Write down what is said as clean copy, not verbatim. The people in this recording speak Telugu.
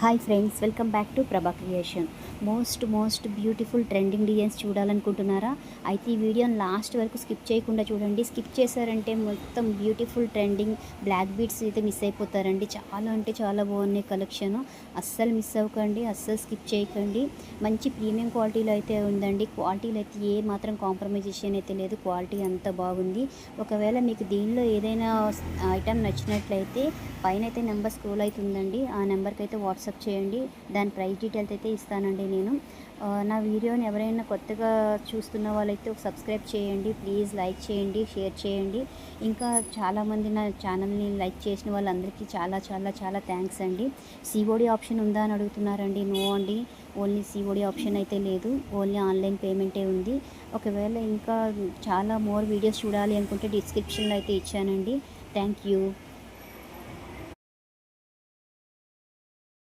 Hi friends, welcome back to Prabha creation. Most beautiful trending designs చూడాలనుకుంటున్నారా? అయితే ఈ వీడియోని లాస్ట్ వరకు స్కిప్ చేయకుండా చూడండి. స్కిప్ చేశారంటే మొత్తం బ్యూటిఫుల్ ట్రెండింగ్ బ్లాక్ బీడ్స్ అయితే మిస్ అయిపోతారండి. చాలా అంటే చాలా బాగున్నాయి కలెక్షను. అస్సలు మిస్ అవ్వకండి, అస్సలు స్కిప్ చేయకండి. మంచి ప్రీమియం క్వాలిటీలో అయితే ఉందండి. క్వాలిటీలో అయితే ఏ మాత్రం కాంప్రమైజేషన్ అయితే లేదు. క్వాలిటీ అంత బాగుంది. ఒకవేళ మీకు దీనిలో ఏదైనా ఐటమ్ నచ్చినట్లయితే పైన అయితే నెంబర్ స్క్రోల్ అవుతుందండి. ఆ నెంబర్కి అయితే వాట్సాప్ చేయండి. దాని ప్రైస్ డీటెయిల్స్ అయితే ఇస్తానండి నేను. నా వీడియోని ఎవరైనా కొత్తగా చూస్తున్న వాళ్ళైతే ఒక సబ్స్క్రైబ్ చేయండి ప్లీజ్. లైక్ చేయండి, షేర్ చేయండి. ఇంకా చాలామంది నా ఛానల్ని లైక్ చేసిన వాళ్ళందరికీ చాలా చాలా చాలా థ్యాంక్స్ అండి. సిఓడి ఆప్షన్ ఉందా అని అడుగుతున్నారండి. నో అండి, ఓన్లీ సిఓడి ఆప్షన్ అయితే లేదు. ఓన్లీ ఆన్లైన్ పేమెంటే ఉంది. ఒకవేళ ఇంకా చాలా మోర్ వీడియోస్ చూడాలి అనుకుంటే డిస్క్రిప్షన్లో అయితే ఇచ్చానండి. Thank you.